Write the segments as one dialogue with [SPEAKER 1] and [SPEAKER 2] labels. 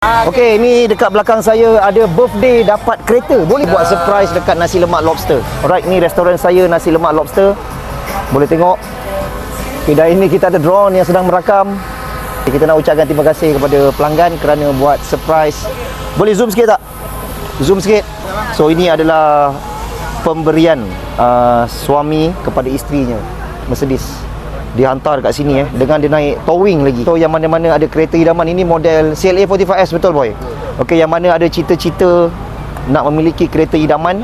[SPEAKER 1] Okey, ni dekat belakang saya ada birthday dapat kereta. Boleh buat surprise dekat nasi lemak lobster. Alright, ni restoran saya nasi lemak lobster. Boleh tengok. Kedai ini kita ada drone yang sedang merakam. Kita nak ucapkan terima kasih kepada pelanggan kerana buat surprise. Boleh zoom sikit tak? Zoom sikit. So ini adalah pemberian suami kepada isterinya, Mercedes. Dihantar kat sini dengan dia naik towing lagi. So yang mana-mana ada kereta idaman, ini model CLA 45S, betul boy? Okey, yang mana ada cita-cita nak memiliki kereta idaman,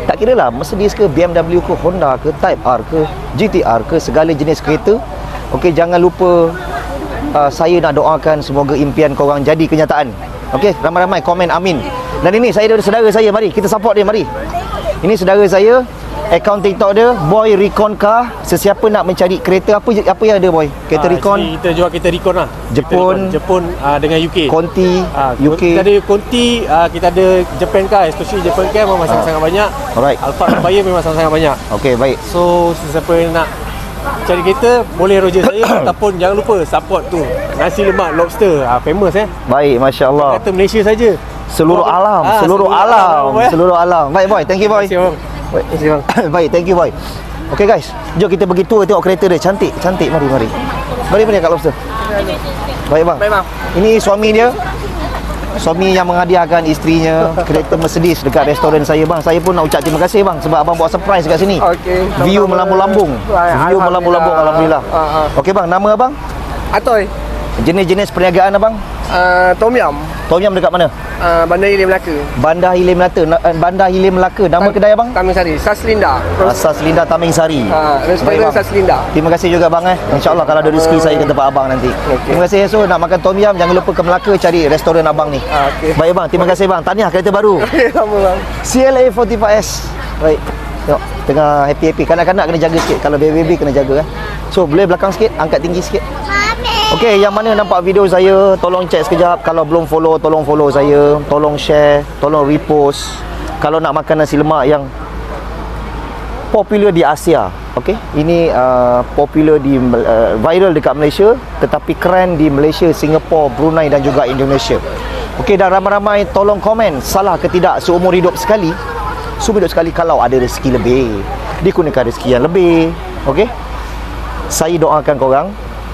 [SPEAKER 1] tak kira lah Mercedes ke, BMW ke, Honda ke, Type R ke, GTR ke, segala jenis kereta. Okey, jangan lupa saya nak doakan semoga impian korang jadi kenyataan. Okey, ramai-ramai komen amin. Dan ini saya ada saudara saya, mari kita support dia, mari. Ini saudara saya, akaun TikTok dia Boy Recon Car. Sesiapa nak mencari kereta, apa yang ada boy? Kereta Recon.
[SPEAKER 2] Kita jual kereta Recon lah.
[SPEAKER 1] Jepun
[SPEAKER 2] dengan UK.
[SPEAKER 1] Conti, UK.
[SPEAKER 2] Kita ada Conti, kita ada Japan Car, especially Japan Car memang sangat-sangat banyak.
[SPEAKER 1] Alright.
[SPEAKER 2] Alphard Empire memang sangat-sangat banyak.
[SPEAKER 1] Okey, baik.
[SPEAKER 2] So sesiapa yang nak cari kereta boleh roger saya ataupun jangan lupa support tu nasi lemak lobster, famous
[SPEAKER 1] Baik, masya-Allah.
[SPEAKER 2] Kata Malaysia saja.
[SPEAKER 1] Seluruh alam, seluruh alam. Baik boy, thank you boy.
[SPEAKER 2] Terima kasih bang.
[SPEAKER 1] Baik, thank you boy. Okey guys, jom kita pergi tour tengok kereta dia. Cantik, cantik. Mari. Mari kat lobster. Baik bang.
[SPEAKER 2] Baik bang.
[SPEAKER 1] Ini suami dia. Suami yang menghadiahkan isterinya kereta Mercedes dekat restoran saya bang. Saya pun nak ucap terima kasih bang sebab abang buat surprise kat sini.
[SPEAKER 2] Okey.
[SPEAKER 1] View melambung-lambung. View melambung-lambung, alhamdulillah. Okey bang, nama abang?
[SPEAKER 3] Atoy.
[SPEAKER 1] Jenis-jenis perniagaan abang?
[SPEAKER 3] Tom Yum.
[SPEAKER 1] Tom Yum dekat mana?
[SPEAKER 3] Bandar Hilir Melaka.
[SPEAKER 1] Bandar Hilir Melaka. Bandar Hilir Melaka. Nama kedai abang?
[SPEAKER 3] Taming Sari. Saslinda.
[SPEAKER 1] Asas Linda Taming Sari.
[SPEAKER 3] Restoran Saslinda.
[SPEAKER 1] Terima kasih juga bang InsyaAllah kalau ada rezeki saya ke tempat abang nanti. Terima kasih. So nak makan Tom Yum, jangan lupa ke Melaka cari restoran abang ni.
[SPEAKER 3] Okey.
[SPEAKER 1] Baik bang, terima kasih bang. Tahniah kereta baru.
[SPEAKER 3] Sama bang.
[SPEAKER 1] CLA 45S. Baik. Tengok, tengah happy-happy. Kanak-kanak kena jaga sikit. Kalau baby kena jaga So boleh belakang sikit, angkat tinggi sikit. Okey, yang mana nampak video saya, tolong check sekejap. Kalau belum follow, tolong follow saya. Tolong share, tolong repost. Kalau nak makan nasi lemak yang popular di Asia, okey, ini popular di viral dekat Malaysia, tetapi keren di Malaysia, Singapura, Brunei dan juga Indonesia. Okey, dan ramai-ramai tolong komen salah ke tidak seumur hidup sekali. Seumur hidup sekali kalau ada rezeki lebih, digunakan rezeki yang lebih. Okey, saya doakan korang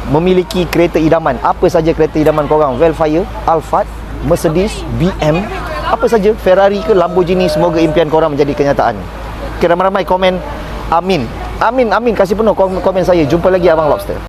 [SPEAKER 1] memiliki kereta idaman. Apa saja kereta idaman korang, Velfire, Alphard, Mercedes, BM, apa saja, Ferrari ke Lamborghini, semoga impian korang menjadi kenyataan. Okay, ramai-ramai komen amin. Amin, kasih penuh komen saya. Jumpa lagi abang Lobster.